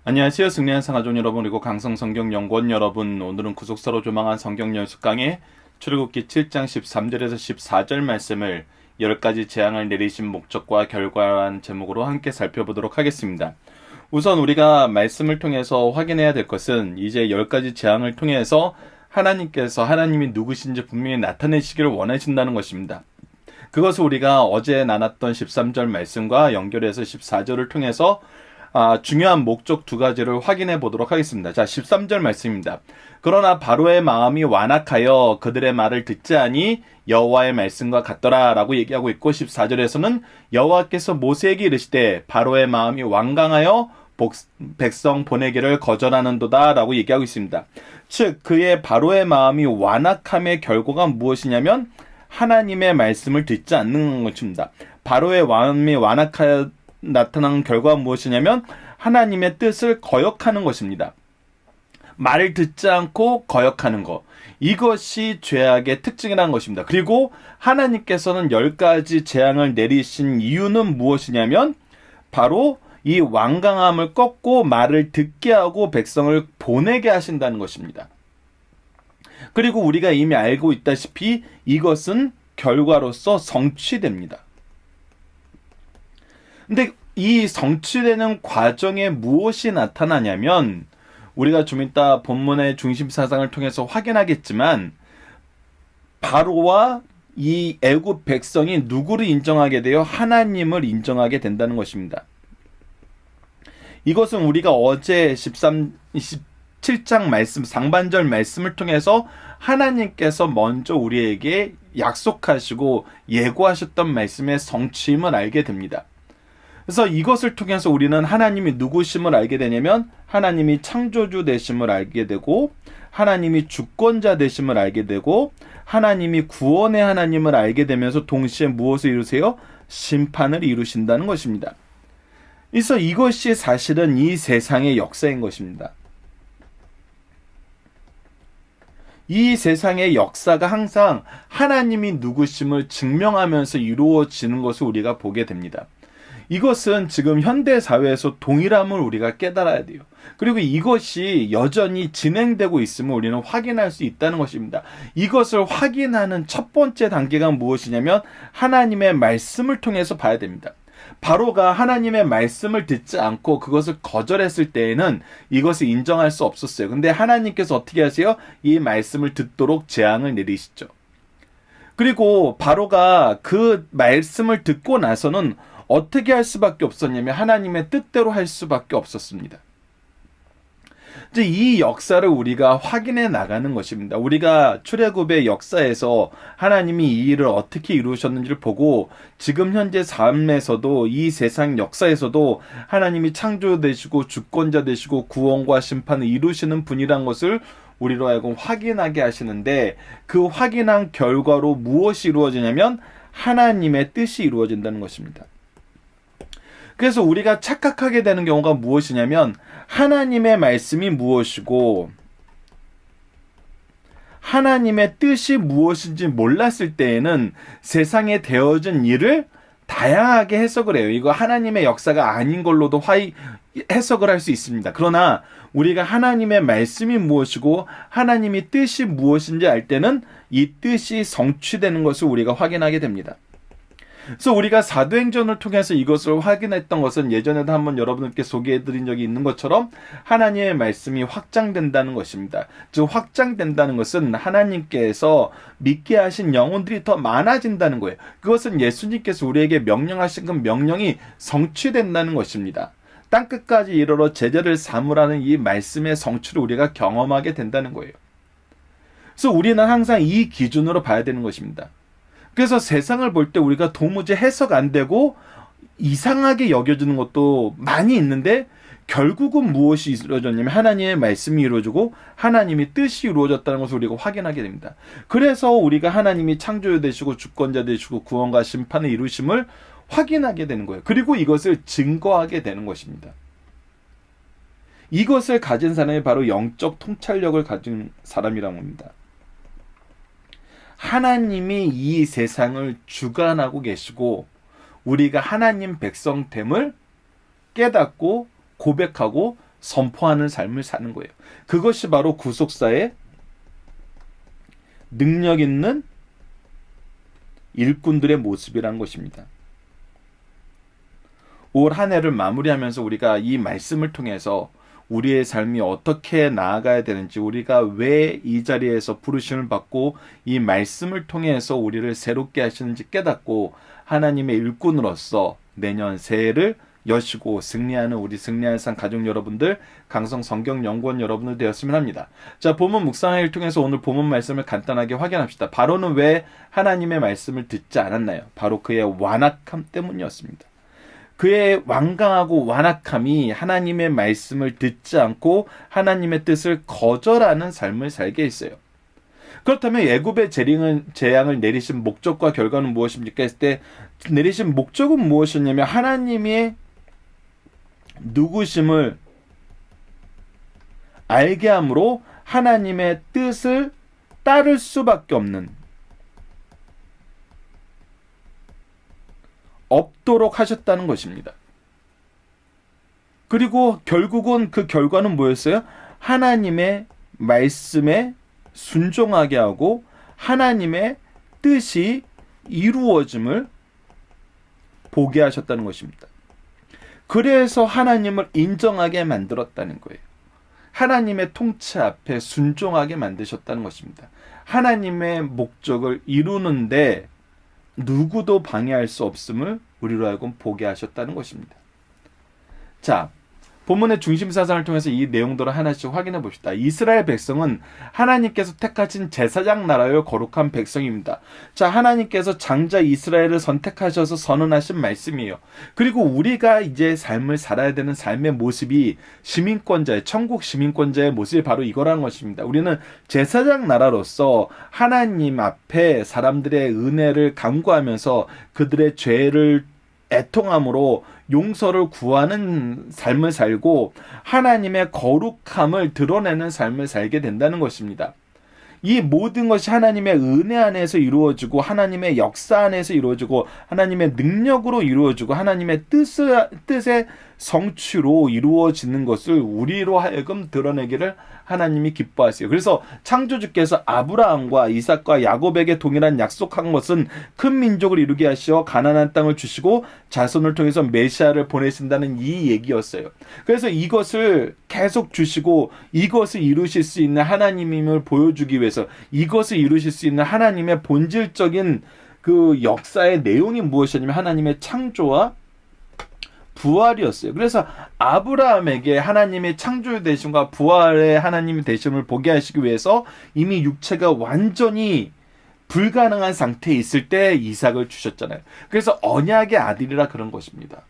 안녕하세요. 승리한 상하존 여러분, 그리고 강성성경연구원 여러분. 오늘은 구속사로 조망한 성경연수 강의 출애굽기 7장 13절에서 14절 말씀을 10가지 재앙을 내리신 목적과 결과라는 제목으로 함께 살펴보도록 하겠습니다. 우선 우리가 말씀을 통해서 확인해야 될 것은 이제 10가지 재앙을 통해서 하나님이 누구신지 분명히 나타내시기를 원하신다는 것입니다. 그것을 우리가 어제 나눴던 13절 말씀과 연결해서 14절을 통해서 중요한 목적 두 가지를 확인해 보도록 하겠습니다. 자, 13절 말씀입니다. 그러나 바로의 마음이 완악하여 그들의 말을 듣지 아니 여호와의 말씀과 같더라 라고 얘기하고 있고, 14절에서는 여호와께서 모세에게 이르시되 바로의 마음이 완강하여 백성 보내기를 거절하는도다 라고 얘기하고 있습니다. 즉 그의 바로의 마음이 완악함의 결과가 무엇이냐면 하나님의 말씀을 듣지 않는 것입니다. 바로의 마음이 완악하여 나타난 결과가 무엇이냐면 하나님의 뜻을 거역하는 것입니다. 말을 듣지 않고 거역하는 것, 이것이 죄악의 특징이라는 것입니다. 그리고 하나님께서는 10가지 재앙을 내리신 이유는 무엇이냐면 바로 이 완강함을 꺾고 말을 듣게 하고 백성을 보내게 하신다는 것입니다. 그리고 우리가 이미 알고 있다시피 이것은 결과로서 성취됩니다. 근데 이 성취되는 과정에 무엇이 나타나냐면 우리가 좀 이따 본문의 중심 사상을 통해서 확인하겠지만 바로와 이 애굽 백성이 누구를 인정하게 되어 하나님을 인정하게 된다는 것입니다. 이것은 우리가 어제 27장 말씀, 상반절 말씀을 통해서 하나님께서 먼저 우리에게 약속하시고 예고하셨던 말씀의 성취임을 알게 됩니다. 그래서 이것을 통해서 우리는 하나님이 누구심을 알게 되냐면 하나님이 창조주 되심을 알게 되고, 하나님이 주권자 되심을 알게 되고, 하나님이 구원의 하나님을 알게 되면서 동시에 무엇을 이루세요? 심판을 이루신다는 것입니다. 그래서 이것이 사실은 이 세상의 역사인 것입니다. 이 세상의 역사가 항상 하나님이 누구심을 증명하면서 이루어지는 것을 우리가 보게 됩니다. 이것은 지금 현대 사회에서 동일함을 우리가 깨달아야 돼요. 그리고 이것이 여전히 진행되고 있음을 우리는 확인할 수 있다는 것입니다. 이것을 확인하는 첫 번째 단계가 무엇이냐면 하나님의 말씀을 통해서 봐야 됩니다. 바로가 하나님의 말씀을 듣지 않고 그것을 거절했을 때에는 이것을 인정할 수 없었어요. 근데 하나님께서 어떻게 하세요? 이 말씀을 듣도록 재앙을 내리시죠. 그리고 바로가 그 말씀을 듣고 나서는 어떻게 할 수밖에 없었냐면 하나님의 뜻대로 할 수밖에 없었습니다. 이제 이 역사를 우리가 확인해 나가는 것입니다. 우리가 출애굽의 역사에서 하나님이 이 일을 어떻게 이루셨는지를 보고 지금 현재 삶에서도 이 세상 역사에서도 하나님이 창조되시고 주권자 되시고 구원과 심판을 이루시는 분이란 것을 우리로 하여금 확인하게 하시는데, 그 확인한 결과로 무엇이 이루어지냐면 하나님의 뜻이 이루어진다는 것입니다. 그래서 우리가 착각하게 되는 경우가 무엇이냐면 하나님의 말씀이 무엇이고 하나님의 뜻이 무엇인지 몰랐을 때에는 세상에 되어진 일을 다양하게 해석을 해요. 이거 하나님의 역사가 아닌 걸로도 해석을 할 수 있습니다. 그러나 우리가 하나님의 말씀이 무엇이고 하나님의 뜻이 무엇인지 알 때는 이 뜻이 성취되는 것을 우리가 확인하게 됩니다. 그래서 우리가 사도행전을 통해서 이것을 확인했던 것은 예전에도 한번 여러분들께 소개해드린 적이 있는 것처럼 하나님의 말씀이 확장된다는 것입니다. 즉 확장된다는 것은 하나님께서 믿게 하신 영혼들이 더 많아진다는 거예요. 그것은 예수님께서 우리에게 명령하신 그 명령이 성취된다는 것입니다. 땅끝까지 이르러 제자를 삼으라는 이 말씀의 성취를 우리가 경험하게 된다는 거예요. 그래서 우리는 항상 이 기준으로 봐야 되는 것입니다. 그래서 세상을 볼 때 우리가 도무지 해석 안 되고 이상하게 여겨지는 것도 많이 있는데 결국은 무엇이 이루어졌냐면 하나님의 말씀이 이루어지고 하나님의 뜻이 이루어졌다는 것을 우리가 확인하게 됩니다. 그래서 우리가 하나님이 창조자 되시고 주권자 되시고 구원과 심판을 이루심을 확인하게 되는 거예요. 그리고 이것을 증거하게 되는 것입니다. 이것을 가진 사람이 바로 영적 통찰력을 가진 사람이라고 합니다. 하나님이 이 세상을 주관하고 계시고 우리가 하나님 백성됨을 깨닫고 고백하고 선포하는 삶을 사는 거예요. 그것이 바로 구속사의 능력 있는 일꾼들의 모습이라는 것입니다. 올 한 해를 마무리하면서 우리가 이 말씀을 통해서 우리의 삶이 어떻게 나아가야 되는지, 우리가 왜 이 자리에서 부르심을 받고 이 말씀을 통해서 우리를 새롭게 하시는지 깨닫고 하나님의 일꾼으로서 내년 새해를 여시고 승리하는 우리 승리할 산 가족 여러분들, 강성 성경 연구원 여러분들 되었으면 합니다. 자, 본문 묵상을 통해서 오늘 본문 말씀을 간단하게 확인합시다. 바로는 왜 하나님의 말씀을 듣지 않았나요? 바로 그의 완악함 때문이었습니다. 그의 완강하고 완악함이 하나님의 말씀을 듣지 않고 하나님의 뜻을 거절하는 삶을 살게 했어요. 그렇다면 애굽의 재앙을 내리신 목적과 결과는 무엇입니까? 했을 때 내리신 목적은 무엇이었냐면 하나님의 누구심을 알게 함으로 하나님의 뜻을 따를 수밖에 없도록 하셨다는 것입니다. 그리고 결국은 그 결과는 뭐였어요? 하나님의 말씀에 순종하게 하고 하나님의 뜻이 이루어짐을 보게 하셨다는 것입니다. 그래서 하나님을 인정하게 만들었다는 거예요. 하나님의 통치 앞에 순종하게 만드셨다는 것입니다. 하나님의 목적을 이루는데 누구도 방해할 수 없음을 우리로 하여금 보게 하셨다는 것입니다. 자, 본문의 중심 사상을 통해서 이 내용들을 하나씩 확인해 봅시다. 이스라엘 백성은 하나님께서 택하신 제사장 나라요 거룩한 백성입니다. 자, 하나님께서 장자 이스라엘을 선택하셔서 선언하신 말씀이에요. 그리고 우리가 이제 삶을 살아야 되는 삶의 모습이 시민권자의, 천국 시민권자의 모습이 바로 이거라는 것입니다. 우리는 제사장 나라로서 하나님 앞에 사람들의 은혜를 간구하면서 그들의 죄를 애통함으로 용서를 구하는 삶을 살고 하나님의 거룩함을 드러내는 삶을 살게 된다는 것입니다. 이 모든 것이 하나님의 은혜 안에서 이루어지고 하나님의 역사 안에서 이루어지고 하나님의 능력으로 이루어지고 하나님의 뜻의 성취로 이루어지는 것을 우리로 하여금 드러내기를 하나님이 기뻐하세요. 그래서 창조주께서 아브라함과 이삭과 야곱에게 동일한 약속한 것은 큰 민족을 이루게 하시어 가나안 땅을 주시고 자손을 통해서 메시아를 보내신다는 이 얘기였어요. 그래서 이것을 계속 주시고 이것을 이루실 수 있는 하나님임을 보여주기 위해서 이것을 이루실 수 있는 하나님의 본질적인 그 역사의 내용이 무엇이냐면 하나님의 창조와 부활이었어요. 그래서 아브라함에게 하나님의 창조의 되심과 부활의 하나님의 되심을 보게 하시기 위해서 이미 육체가 완전히 불가능한 상태에 있을 때 이삭을 주셨잖아요. 그래서 언약의 아들이라 그런 것입니다.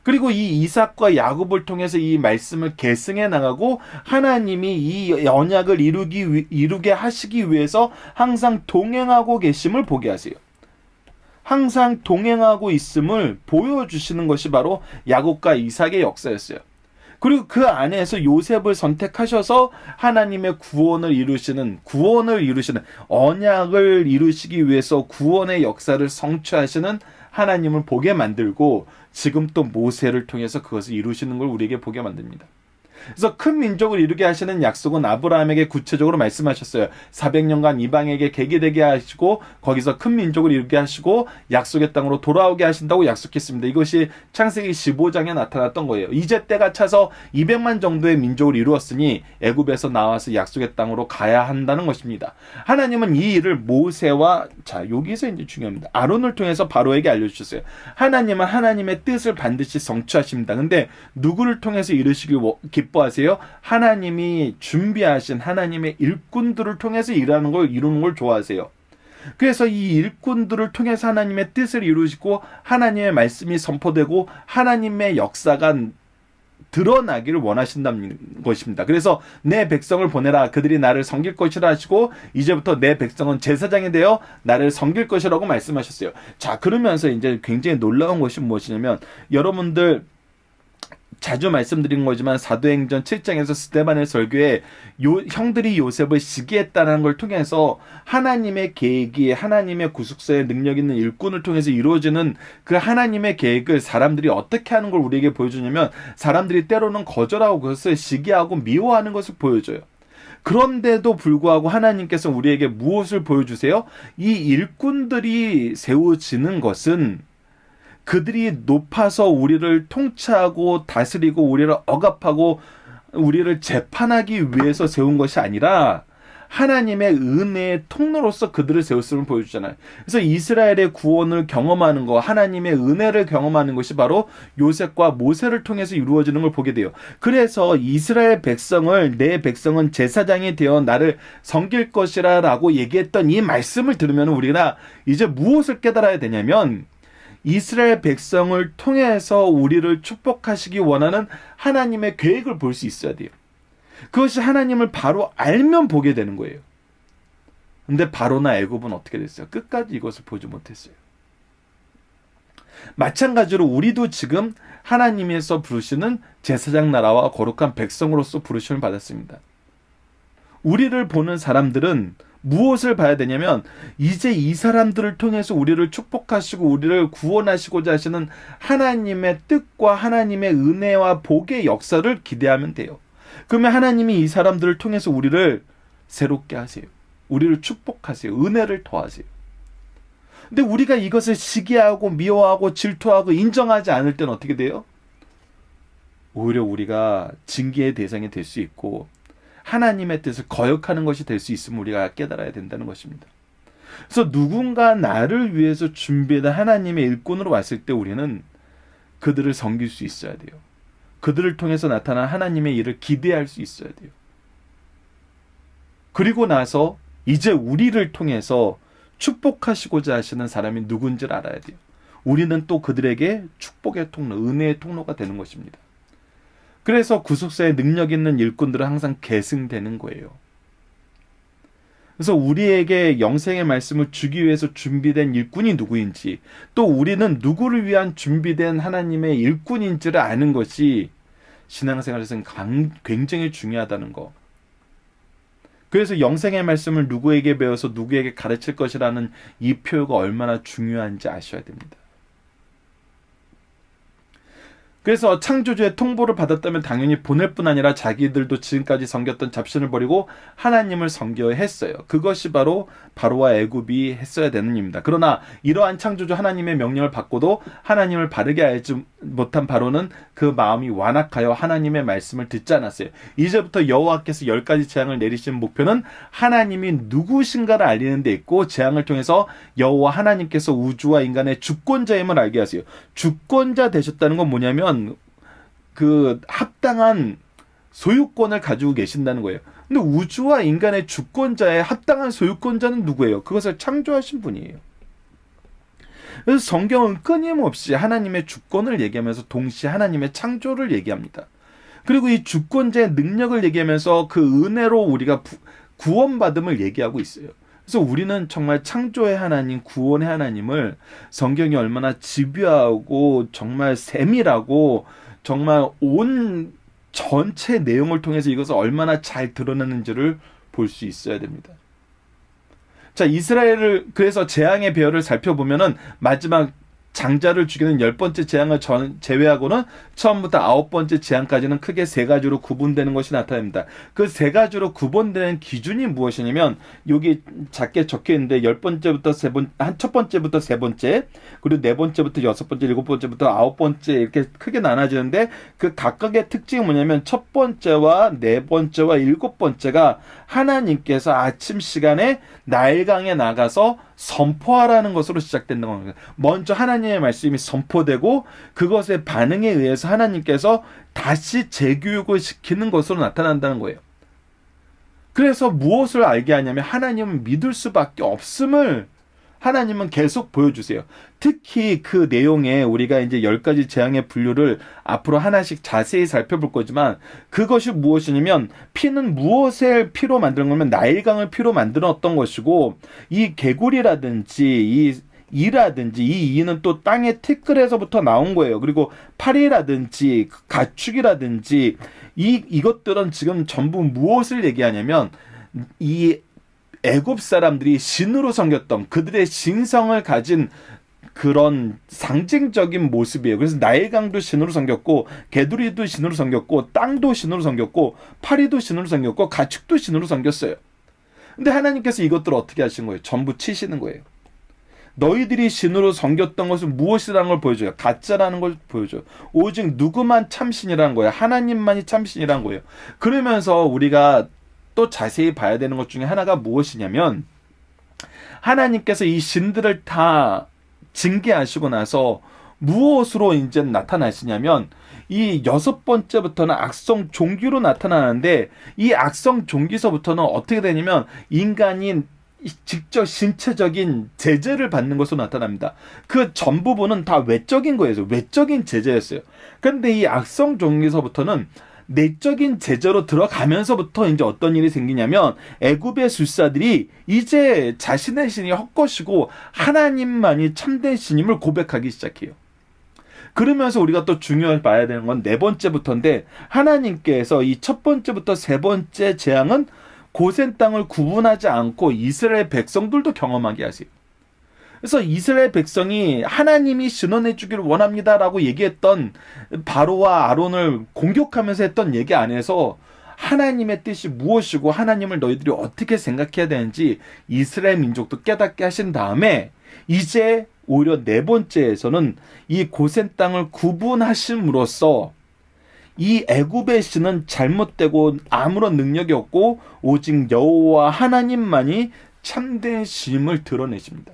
그리고 이 이삭과 야곱을 통해서 이 말씀을 계승해 나가고 하나님이 이 언약을 이루게 하시기 위해서 항상 동행하고 계심을 보게 하세요. 항상 동행하고 있음을 보여주시는 것이 바로 야곱과 이삭의 역사였어요. 그리고 그 안에서 요셉을 선택하셔서 하나님의 구원을 이루시는 언약을 이루시기 위해서 구원의 역사를 성취하시는 하나님을 보게 만들고 지금 또 모세를 통해서 그것을 이루시는 걸 우리에게 보게 만듭니다. 그래서 큰 민족을 이루게 하시는 약속은 아브라함에게 구체적으로 말씀하셨어요. 400년간 이방에게 계기되게 하시고 거기서 큰 민족을 이루게 하시고 약속의 땅으로 돌아오게 하신다고 약속했습니다. 이것이 창세기 15장에 나타났던 거예요. 이제 때가 차서 200만 정도의 민족을 이루었으니 애굽에서 나와서 약속의 땅으로 가야 한다는 것입니다. 하나님은 이 일을 모세와 여기서 이제 중요합니다. 아론을 통해서 바로에게 알려주셨어요. 하나님은 하나님의 뜻을 반드시 성취하십니다. 근데 누구를 통해서 이루시길 기뻐하세요? 하나님이 준비하신 하나님의 일꾼들을 통해서 이루는 걸 좋아하세요. 그래서 이 일꾼들을 통해서 하나님의 뜻을 이루시고 하나님의 말씀이 선포되고 하나님의 역사가 드러나기를 원하신다는 것입니다. 그래서 내 백성을 보내라. 그들이 나를 섬길 것이라 하시고 이제부터 내 백성은 제사장이 되어 나를 섬길 것이라고 말씀하셨어요. 자, 그러면서 이제 굉장히 놀라운 것이 무엇이냐면 여러분들 자주 말씀드린 거지만 사도행전 7장에서 스데반의 설교에 형들이 요셉을 시기했다는 걸 통해서 하나님의 계획이 하나님의 구속사의 능력 있는 일꾼을 통해서 이루어지는 그 하나님의 계획을 사람들이 어떻게 하는 걸 우리에게 보여주냐면 사람들이 때로는 거절하고 그것을 시기하고 미워하는 것을 보여줘요. 그런데도 불구하고 하나님께서 우리에게 무엇을 보여주세요? 이 일꾼들이 세워지는 것은 그들이 높아서 우리를 통치하고 다스리고 우리를 억압하고 우리를 재판하기 위해서 세운 것이 아니라 하나님의 은혜의 통로로서 그들을 세웠음을 보여주잖아요. 그래서 이스라엘의 구원을 경험하는 것, 하나님의 은혜를 경험하는 것이 바로 요셉과 모세를 통해서 이루어지는 걸 보게 돼요. 그래서 이스라엘 백성을 내 백성은 제사장이 되어 나를 섬길 것이라 라고 얘기했던 이 말씀을 들으면 우리가 이제 무엇을 깨달아야 되냐면 이스라엘 백성을 통해서 우리를 축복하시기 원하는 하나님의 계획을 볼 수 있어야 돼요. 그것이 하나님을 바로 알면 보게 되는 거예요. 근데 바로나 애굽은 어떻게 됐어요? 끝까지 이것을 보지 못했어요. 마찬가지로 우리도 지금 하나님에서 부르시는 제사장 나라와 거룩한 백성으로서 부르심을 받았습니다. 우리를 보는 사람들은 무엇을 봐야 되냐면 이제 이 사람들을 통해서 우리를 축복하시고 우리를 구원하시고자 하시는 하나님의 뜻과 하나님의 은혜와 복의 역사를 기대하면 돼요. 그러면 하나님이 이 사람들을 통해서 우리를 새롭게 하세요. 우리를 축복하세요. 은혜를 더하세요. 근데 우리가 이것을 시기하고 미워하고 질투하고 인정하지 않을 때는 어떻게 돼요? 오히려 우리가 징계의 대상이 될 수 있고 하나님의 뜻을 거역하는 것이 될 수 있음을 우리가 깨달아야 된다는 것입니다. 그래서 누군가 나를 위해서 준비된 하나님의 일꾼으로 왔을 때 우리는 그들을 섬길 수 있어야 돼요. 그들을 통해서 나타난 하나님의 일을 기대할 수 있어야 돼요. 그리고 나서 이제 우리를 통해서 축복하시고자 하시는 사람이 누군지를 알아야 돼요. 우리는 또 그들에게 축복의 통로, 은혜의 통로가 되는 것입니다. 그래서 구속사에 능력 있는 일꾼들은 항상 계승되는 거예요. 그래서 우리에게 영생의 말씀을 주기 위해서 준비된 일꾼이 누구인지, 또 우리는 누구를 위한 준비된 하나님의 일꾼인지를 아는 것이 신앙생활에서는 굉장히 중요하다는 거. 그래서 영생의 말씀을 누구에게 배워서 누구에게 가르칠 것이라는 이 표가 얼마나 중요한지 아셔야 됩니다. 그래서 창조주의 통보를 받았다면 당연히 보낼 뿐 아니라 자기들도 지금까지 섬겼던 잡신을 버리고 하나님을 섬겨야 했어요. 그것이 바로 바로와 애굽이 했어야 되는 일입니다. 그러나 이러한 창조주 하나님의 명령을 받고도 하나님을 바르게 알지 못한 바로는 그 마음이 완악하여 하나님의 말씀을 듣지 않았어요. 이제부터 여호와께서 10가지 재앙을 내리신 목표는 하나님이 누구신가를 알리는 데 있고, 재앙을 통해서 여호와 하나님께서 우주와 인간의 주권자임을 알게 하세요. 주권자 되셨다는 건 뭐냐면 그 합당한 소유권을 가지고 계신다는 거예요. 근데 우주와 인간의 주권자의 합당한 소유권자는 누구예요? 그것을 창조하신 분이에요. 그래서 성경은 끊임없이 하나님의 주권을 얘기하면서 동시에 하나님의 창조를 얘기합니다. 그리고 이 주권자의 능력을 얘기하면서 그 은혜로 우리가 구원받음을 얘기하고 있어요. 그래서 우리는 정말 창조의 하나님, 구원의 하나님을 성경이 얼마나 집요하고 정말 세밀하고 정말 온 전체 내용을 통해서 이것을 얼마나 잘 드러내는지를 볼 수 있어야 됩니다. 자, 이스라엘을 그래서 재앙의 배열을 살펴보면은 마지막 장자를 죽이는 10번째 재앙을 제외하고는 처음부터 9번째 재앙까지는 크게 3가지로 구분되는 것이 나타납니다. 그 3가지로 구분되는 기준이 무엇이냐면 여기 작게 적혀 있는데 10번째부터 첫 번째부터 3번째, 그리고 4번째부터 6번째, 7번째부터 9번째 이렇게 크게 나눠지는데 그 각각의 특징이 뭐냐면 첫 번째와 4번째와 7번째가 하나님께서 아침 시간에 나일강에 나가서 선포하라는 것으로 시작된다는 겁니다. 먼저 하나님의 말씀이 선포되고 그것의 반응에 의해서 하나님께서 다시 재교육을 시키는 것으로 나타난다는 거예요. 그래서 무엇을 알게 하냐면 하나님은 믿을 수밖에 없음을 하나님은 계속 보여주세요. 특히 그 내용에 우리가 이제 10가지 재앙의 분류를 앞으로 하나씩 자세히 살펴볼 거지만 그것이 무엇이냐면 피는 무엇을 피로 만드는 거면 나일강을 피로 만들었던 것이고 이 개구리라든지 이라든지 이 이는 또 땅의 티끌에서부터 나온 거예요. 그리고 파리라든지 가축이라든지 이것들은 지금 전부 무엇을 얘기하냐면 이 애굽 사람들이 신으로 섬겼던 그들의 신성을 가진 그런 상징적인 모습이에요. 그래서 나일강도 신으로 섬겼고 개두리도 신으로 섬겼고 땅도 신으로 섬겼고 파리도 신으로 섬겼고 가축도 신으로 섬겼어요. 근데 하나님께서 이것들을 어떻게 하신 거예요? 전부 치시는 거예요. 너희들이 신으로 섬겼던 것은 무엇이라는 걸 보여줘요. 가짜라는 걸 보여줘요. 오직 누구만 참신이라는 거예요. 하나님만이 참신이라는 거예요. 그러면서 우리가 또 자세히 봐야 되는 것 중에 하나가 무엇이냐면 하나님께서 이 신들을 다 징계하시고 나서 무엇으로 이제 나타나시냐면 이 6번째부터는 악성 종기로 나타나는데 이 악성 종기서부터는 어떻게 되냐면 인간이 직접 신체적인 제재를 받는 것으로 나타납니다. 그 전 부분은 다 외적인 거예요. 외적인 제재였어요. 그런데 이 악성 종기서부터는 내적인 제재로 들어가면서부터 이제 어떤 일이 생기냐면 애굽의 술사들이 이제 자신의 신이 헛것이고 하나님만이 참된 신임을 고백하기 시작해요. 그러면서 우리가 또 중요히 봐야 되는 건 4번째부터인데 하나님께서 이 1번째부터 3번째 재앙은 고센 땅을 구분하지 않고 이스라엘 백성들도 경험하게 하세요. 그래서 이스라엘 백성이 하나님이 신원해 주기를 원합니다라고 얘기했던 바로와 아론을 공격하면서 했던 얘기 안에서 하나님의 뜻이 무엇이고 하나님을 너희들이 어떻게 생각해야 되는지 이스라엘 민족도 깨닫게 하신 다음에 이제 오히려 4번째에서는 이 고센 땅을 구분하심으로써 이 애굽의 신은 잘못되고 아무런 능력이 없고 오직 여호와 하나님만이 참된 신임을 드러내십니다.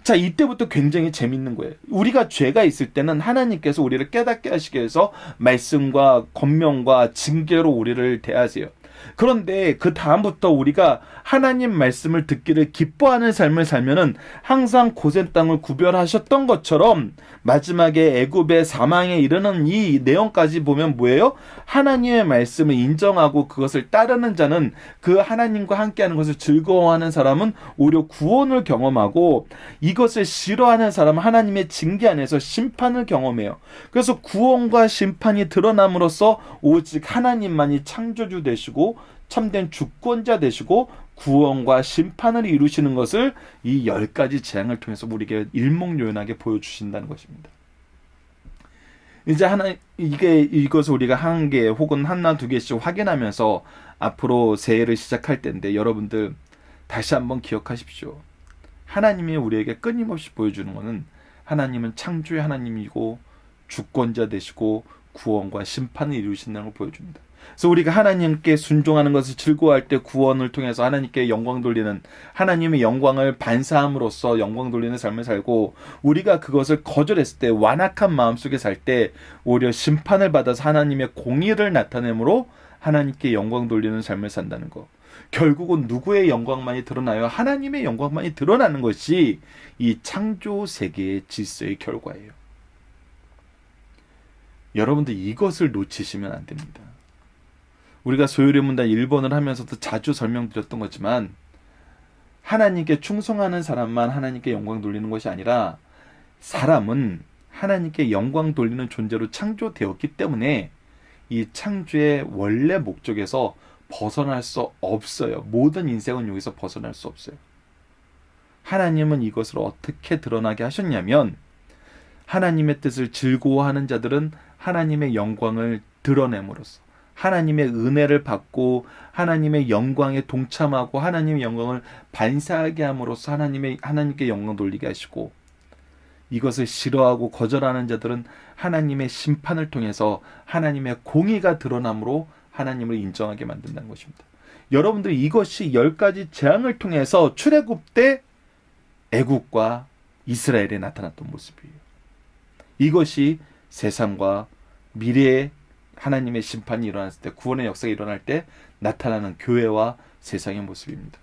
자, 이때부터 굉장히 재밌는 거예요. 우리가 죄가 있을 때는 하나님께서 우리를 깨닫게 하시기 위해서 말씀과 권면과 징계로 우리를 대하세요. 그런데 그 다음부터 우리가 하나님 말씀을 듣기를 기뻐하는 삶을 살면은 항상 고센 땅을 구별하셨던 것처럼 마지막에 애굽의 사망에 이르는 이 내용까지 보면 뭐예요? 하나님의 말씀을 인정하고 그것을 따르는 자는 그 하나님과 함께하는 것을 즐거워하는 사람은 오히려 구원을 경험하고 이것을 싫어하는 사람은 하나님의 징계 안에서 심판을 경험해요. 그래서 구원과 심판이 드러남으로써 오직 하나님만이 창조주 되시고 참된 주권자 되시고 구원과 심판을 이루시는 것을 이 10가지 재앙을 통해서 우리에게 일목요연하게 보여주신다는 것입니다. 이제 이것을 우리가 한 개 혹은 하나 두 개씩 확인하면서 앞으로 새해를 시작할 때인데 여러분들 다시 한번 기억하십시오. 하나님이 우리에게 끊임없이 보여주는 것은 하나님은 창조의 하나님이고 주권자 되시고 구원과 심판을 이루신다는 걸 보여줍니다. 그래서 우리가 하나님께 순종하는 것을 즐거워할 때 구원을 통해서 하나님께 영광 돌리는 하나님의 영광을 반사함으로써 영광 돌리는 삶을 살고 우리가 그것을 거절했을 때 완악한 마음속에 살 때 오히려 심판을 받아서 하나님의 공의를 나타내므로 하나님께 영광 돌리는 삶을 산다는 것. 결국은 누구의 영광만이 드러나요? 하나님의 영광만이 드러나는 것이 이 창조 세계의 질서의 결과예요. 여러분들 이것을 놓치시면 안 됩니다. 우리가 소요리 문단 1번을 하면서도 자주 설명드렸던 거지만 하나님께 충성하는 사람만 하나님께 영광 돌리는 것이 아니라 사람은 하나님께 영광 돌리는 존재로 창조되었기 때문에 이 창조의 원래 목적에서 벗어날 수 없어요. 모든 인생은 여기서 벗어날 수 없어요. 하나님은 이것을 어떻게 드러나게 하셨냐면 하나님의 뜻을 즐거워하는 자들은 하나님의 영광을 드러냄으로써 하나님의 은혜를 받고 하나님의 영광에 동참하고 하나님의 영광을 반사하게 함으로써 하나님께 영광 돌리게 하시고 이것을 싫어하고 거절하는 자들은 하나님의 심판을 통해서 하나님의 공의가 드러남으로 하나님을 인정하게 만든다는 것입니다. 여러분들 이것이 10가지 재앙을 통해서 출애굽 때 애굽과 이스라엘에 나타났던 모습이에요. 이것이 세상과 미래의 하나님의 심판이 일어났을 때 구원의 역사가 일어날 때 나타나는 교회와 세상의 모습입니다.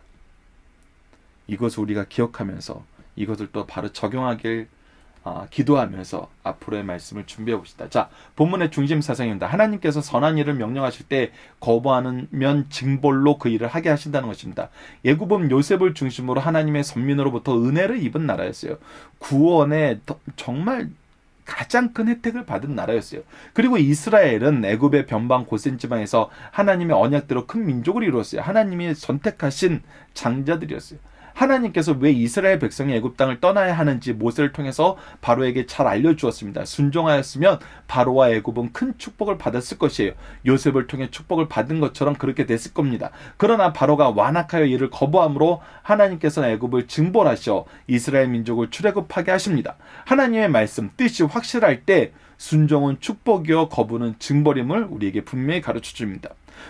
이것을 우리가 기억하면서 이것을 또 바로 적용하길 기도하면서 앞으로의 말씀을 준비해 봅시다. 자, 본문의 중심 사상입니다. 하나님께서 선한 일을 명령하실 때 거부하면 징벌로 그 일을 하게 하신다는 것입니다. 애굽은 요셉을 중심으로 하나님의 선민으로부터 은혜를 입은 나라였어요. 구원의 정말 가장 큰 혜택을 받은 나라였어요. 그리고 이스라엘은 애굽의 변방 고센 지방에서 하나님의 언약대로 큰 민족을 이루었어요. 하나님이 선택하신 장자들이었어요. 하나님께서 왜 이스라엘 백성이 애굽 땅을 떠나야 하는지 모세를 통해서 바로에게 잘 알려주었습니다. 순종하였으면 바로와 애굽은 큰 축복을 받았을 것이에요. 요셉을 통해 축복을 받은 것처럼 그렇게 됐을 겁니다. 그러나 바로가 완악하여 이를 거부함으로 하나님께서는 애굽을 징벌하셔 이스라엘 민족을 출애굽하게 하십니다. 하나님의 말씀, 뜻이 확실할 때 순종은 축복이요 거부는 징벌임을 우리에게 분명히 가르쳐 줍니다.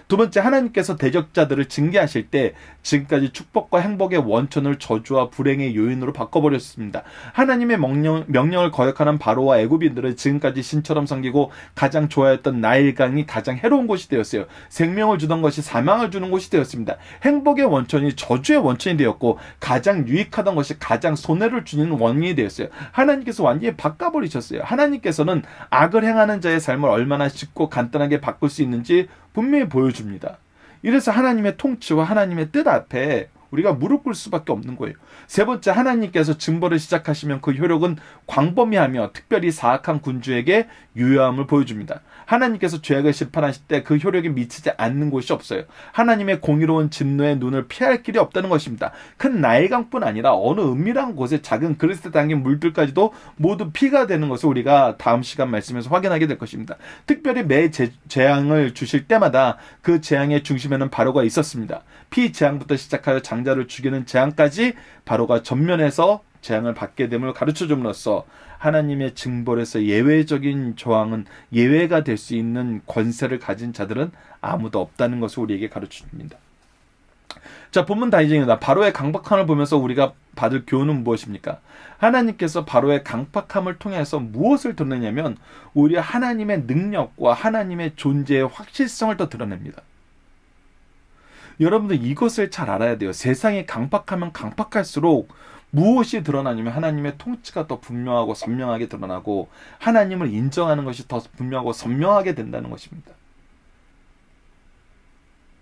두 번째, 하나님께서 대적자들을 징계하실 때 지금까지 축복과 행복의 원천을 저주와 불행의 요인으로 바꿔버렸습니다. 하나님의 명령을 거역하는 바로와 애굽인들은 지금까지 신처럼 섬기고 가장 좋아했던 나일강이 가장 해로운 곳이 되었어요. 생명을 주던 것이 사망을 주는 곳이 되었습니다. 행복의 원천이 저주의 원천이 되었고 가장 유익하던 것이 가장 손해를 주는 원인이 되었어요. 하나님께서 완전히 바꿔버리셨어요. 하나님께서는 악을 행하는 자의 삶을 얼마나 쉽고 간단하게 바꿀 수 있는지 분명히 보여줍니다. 이래서 하나님의 통치와 하나님의 뜻 앞에 우리가 무릎 꿇을 수밖에 없는 거예요. 세 번째, 하나님께서 징벌을 시작하시면 그 효력은 광범위하며 특별히 사악한 군주에게 유효함을 보여줍니다. 하나님께서 죄악을 심판하실 때 그 효력이 미치지 않는 곳이 없어요. 하나님의 공의로운 진노의 눈을 피할 길이 없다는 것입니다. 큰 나일강뿐 아니라 어느 은밀한 곳에 작은 그릇에 담긴 물들까지도 모두 피가 되는 것을 우리가 다음 시간 말씀에서 확인하게 될 것입니다. 특별히 매 재앙을 주실 때마다 그 재앙의 중심에는 바로가 있었습니다. 피재앙부터 시작하여 장자를 죽이는 재앙까지 바로가 전면에서 재앙을 받게 됨을 가르쳐 줌으로써 하나님의 징벌에서 예외적인 조항은 예외가 될 수 있는 권세를 가진 자들은 아무도 없다는 것을 우리에게 가르쳐 줍니다. 자, 본문 다이제입니다. 바로의 강박함을 보면서 우리가 받을 교훈은 무엇입니까? 하나님께서 바로의 강박함을 통해서 무엇을 드러내냐면 오히려 하나님의 능력과 하나님의 존재의 확실성을 더 드러냅니다. 여러분들 이것을 잘 알아야 돼요. 세상이 강박하면 강박할수록 무엇이 드러나냐면 하나님의 통치가 더 분명하고 선명하게 드러나고 하나님을 인정하는 것이 더 분명하고 선명하게 된다는 것입니다.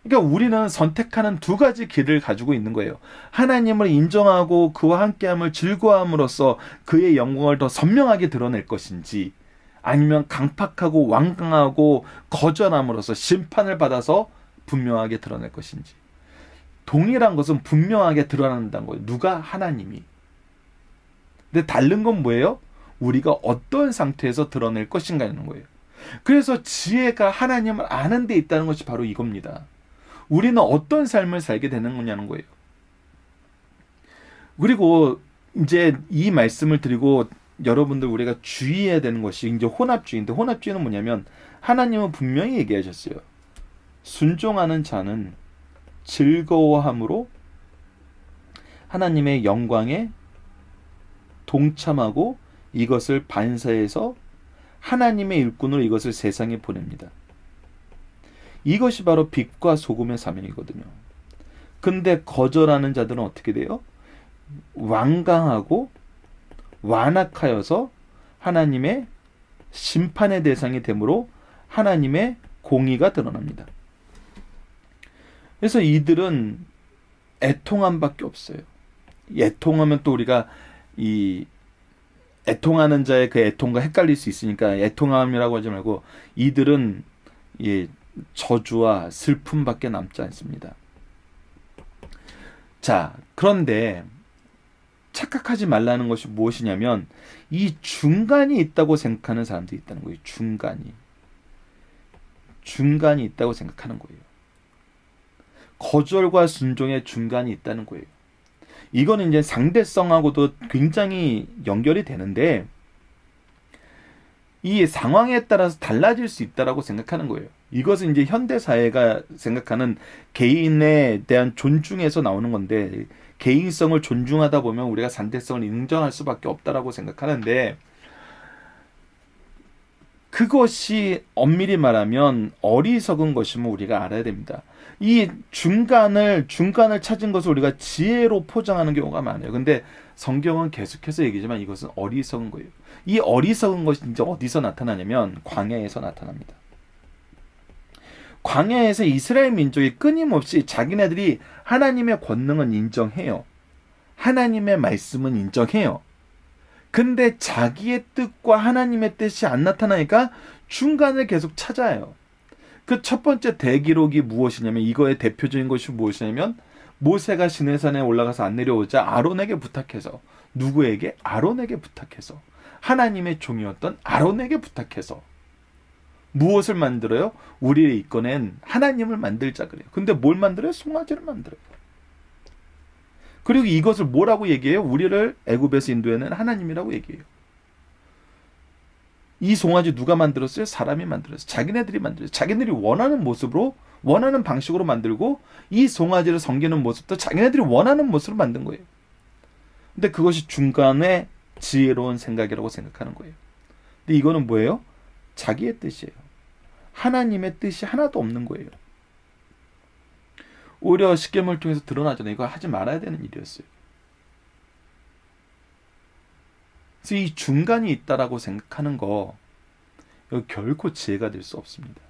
그러니까 우리는 선택하는 두 가지 길을 가지고 있는 거예요. 하나님을 인정하고 그와 함께함을 즐거워함으로써 그의 영광을 더 선명하게 드러낼 것인지 아니면 강팍하고 완강하고 거절함으로써 심판을 받아서 분명하게 드러낼 것인지. 동일한 것은 분명하게 드러난다는 거예요. 누가? 하나님이. 근데 다른 건 뭐예요? 우리가 어떤 상태에서 드러낼 것인가라는 거예요. 그래서 지혜가 하나님을 아는 데 있다는 것이 바로 이겁니다. 우리는 어떤 삶을 살게 되는 거냐는 거예요. 그리고 이제 이 말씀을 드리고 여러분들 우리가 주의해야 되는 것이 이제 혼합주의인데, 혼합주의는 뭐냐면 하나님은 분명히 얘기하셨어요. 순종하는 자는 즐거워함으로 하나님의 영광에 동참하고 이것을 반사해서 하나님의 일꾼으로 이것을 세상에 보냅니다. 이것이 바로 빛과 소금의 사명이거든요. 근데 거절하는 자들은 어떻게 돼요? 완강하고 완악하여서 하나님의 심판의 대상이 되므로 하나님의 공의가 드러납니다. 그래서 이들은 애통함밖에 없어요. 애통하면 또 우리가 이 애통하는 자의 그 애통과 헷갈릴 수 있으니까 애통함이라고 하지 말고 이들은 저주와 슬픔밖에 남지 않습니다. 자, 그런데 착각하지 말라는 것이 무엇이냐면 이 중간이 있다고 생각하는 사람들이 있다는 거예요. 중간이 있다고 생각하는 거예요. 거절과 순종의 중간이 있다는 거예요. 이거는 이제 상대성하고도 굉장히 연결이 되는데 이 상황에 따라서 달라질 수 있다라고 생각하는 거예요. 이것은 이제 현대 사회가 생각하는 개인에 대한 존중에서 나오는 건데 개인성을 존중하다 보면 우리가 상대성을 인정할 수밖에 없다라고 생각하는데 그것이 엄밀히 말하면 어리석은 것임을 우리가 알아야 됩니다. 이 중간을 찾은 것을 우리가 지혜로 포장하는 경우가 많아요. 근데 성경은 계속해서 얘기지만 이것은 어리석은 거예요. 이 어리석은 것이 이제 어디서 나타나냐면 광야에서 나타납니다. 광야에서 이스라엘 민족이 끊임없이 자기네들이 하나님의 권능은 인정해요. 하나님의 말씀은 인정해요. 근데 자기의 뜻과 하나님의 뜻이 안 나타나니까 중간을 계속 찾아요. 그 첫 번째 대기록이 무엇이냐면, 이거의 대표적인 것이 무엇이냐면, 모세가 시내산에 올라가서 안 내려오자 아론에게 부탁해서, 누구에게? 아론에게 부탁해서, 하나님의 종이었던 아론에게 부탁해서 무엇을 만들어요? 우리를 이끌어낸 하나님을 만들자 그래요. 근데 뭘 만들어요? 송아지를 만들어요. 그리고 이것을 뭐라고 얘기해요? 우리를 애굽에서 인도해낸 하나님이라고 얘기해요. 이 송아지 누가 만들었어요? 사람이 만들었어요. 자기네들이 만들었어요. 자기네들이 원하는 모습으로, 원하는 방식으로 만들고, 이 송아지를 섬기는 모습도 자기네들이 원하는 모습으로 만든 거예요. 근데 그것이 중간에 지혜로운 생각이라고 생각하는 거예요. 근데 이거는 뭐예요? 자기의 뜻이에요. 하나님의 뜻이 하나도 없는 거예요. 오히려 십계명을 통해서 드러나잖아요. 이거 하지 말아야 되는 일이었어요. 그래서 이 중간이 있다라고 생각하는 거, 이거 결코 지혜가 될 수 없습니다.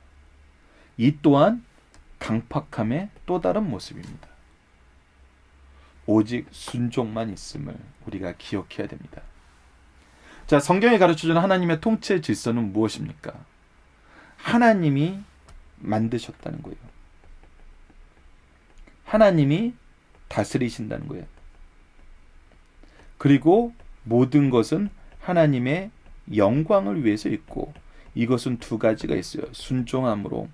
이 또한 강팍함의 또 다른 모습입니다. 오직 순종만 있음을 우리가 기억해야 됩니다. 자, 성경이 가르쳐주는 하나님의 통치의 질서는 무엇입니까? 하나님이 만드셨다는 거예요. 하나님이 다스리신다는 거예요. 그리고 모든 것은 하나님의 영광을 위해서 있고, 이것은 두 가지가 있어요. 순종함으로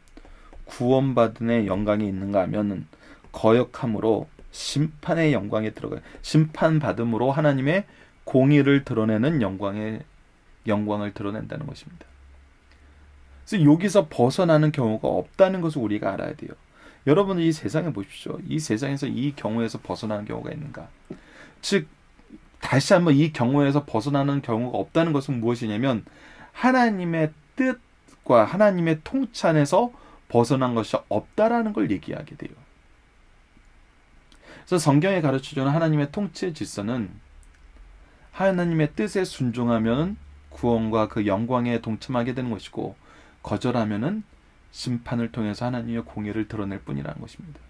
구원받은의 영광이 있는가 하면은 거역함으로 심판의 영광에 들어가요. 심판받음으로 하나님의 공의를 드러내는 영광을 드러낸다는 것입니다. 그래서 여기서 벗어나는 경우가 없다는 것을 우리가 알아야 돼요. 여러분, 이 세상에 보십시오. 이 세상에서 이 경우에서 벗어나는 경우가 있는가? 즉, 다시 한번 이 경우에서 벗어나는 경우가 없다는 것은 무엇이냐면, 하나님의 뜻과 하나님의 통치 안에서 벗어난 것이 없다라는 걸 얘기하게 돼요. 그래서 성경에 가르쳐주는 하나님의 통치의 질서는, 하나님의 뜻에 순종하면 구원과 그 영광에 동참하게 되는 것이고, 거절하면 심판을 통해서 하나님의 공의를 드러낼 뿐이라는 것입니다.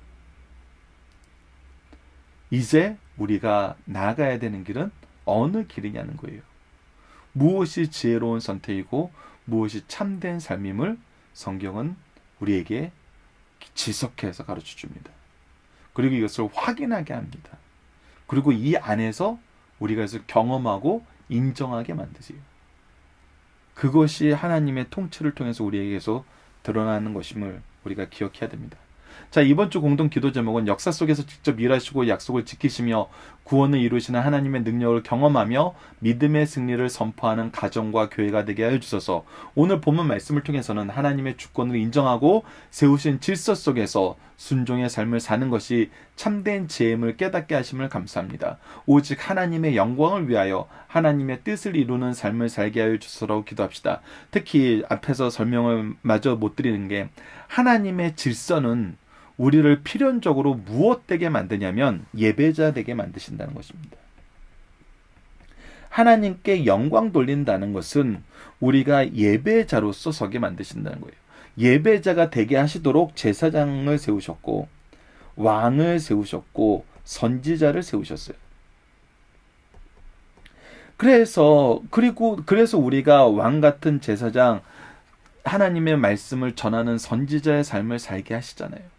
이제 우리가 나아가야 되는 길은 어느 길이냐는 거예요. 무엇이 지혜로운 선택이고 무엇이 참된 삶임을 성경은 우리에게 지속해서 가르쳐 줍니다. 그리고 이것을 확인하게 합니다. 그리고 이 안에서 우리가 이것을 경험하고 인정하게 만드세요. 그것이 하나님의 통치를 통해서 우리에게서 드러나는 것임을 우리가 기억해야 됩니다. 자, 이번 주 공동 기도 제목은 역사 속에서 직접 일하시고 약속을 지키시며 구원을 이루시는 하나님의 능력을 경험하며 믿음의 승리를 선포하는 가정과 교회가 되게 하여 주소서. 오늘 본문 말씀을 통해서는 하나님의 주권을 인정하고 세우신 질서 속에서 순종의 삶을 사는 것이 참된 지혜임을 깨닫게 하심을 감사합니다. 오직 하나님의 영광을 위하여 하나님의 뜻을 이루는 삶을 살게 하여 주소서라고 기도합시다. 특히 앞에서 설명을 마저 못 드리는 게, 하나님의 질서는 우리를 필연적으로 무엇 되게 만드냐면 예배자 되게 만드신다는 것입니다. 하나님께 영광 돌린다는 것은 우리가 예배자로서 서게 만드신다는 거예요. 예배자가 되게 하시도록 제사장을 세우셨고, 왕을 세우셨고, 선지자를 세우셨어요. 그래서 우리가 왕 같은 제사장, 하나님의 말씀을 전하는 선지자의 삶을 살게 하시잖아요.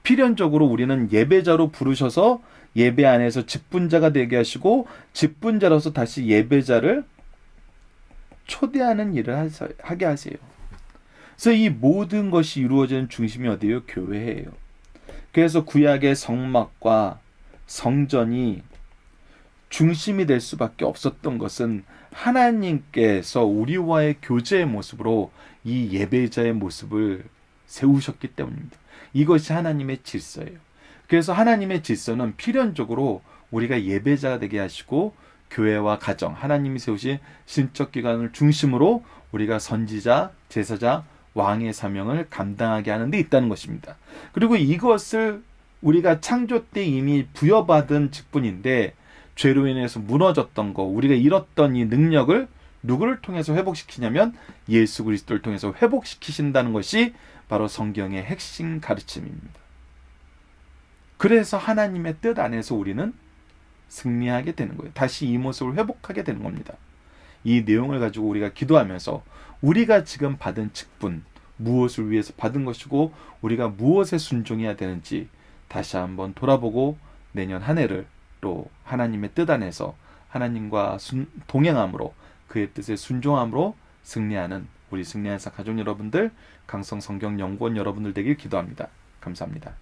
필연적으로 우리는 예배자로 부르셔서 예배 안에서 직분자가 되게 하시고, 직분자로서 다시 예배자를 초대하는 일을 하게 하세요. 그래서 이 모든 것이 이루어지는 중심이 어디예요? 교회예요. 그래서 구약의 성막과 성전이 중심이 될 수밖에 없었던 것은 하나님께서 우리와의 교제의 모습으로 이 예배자의 모습을 세우셨기 때문입니다. 이것이 하나님의 질서예요. 그래서 하나님의 질서는 필연적으로 우리가 예배자가 되게 하시고, 교회와 가정, 하나님이 세우신 신적 기관을 중심으로 우리가 선지자, 제사장, 왕의 사명을 감당하게 하는 데 있다는 것입니다. 그리고 이것을 우리가 창조 때 이미 부여받은 직분인데, 죄로 인해서 무너졌던 거, 우리가 잃었던 이 능력을 누구를 통해서 회복시키냐면 예수 그리스도를 통해서 회복시키신다는 것이 바로 성경의 핵심 가르침입니다. 그래서 하나님의 뜻 안에서 우리는 승리하게 되는 거예요. 다시 이 모습을 회복하게 되는 겁니다. 이 내용을 가지고 우리가 기도하면서 우리가 지금 받은 직분, 무엇을 위해서 받은 것이고 우리가 무엇에 순종해야 되는지 다시 한번 돌아보고 내년 한 해를 또 하나님의 뜻 안에서 하나님과 동행함으로 그의 뜻에 순종함으로 승리하는 우리 승리한사 가족 여러분들, 강성성경연구원 여러분들 되길 기도합니다. 감사합니다.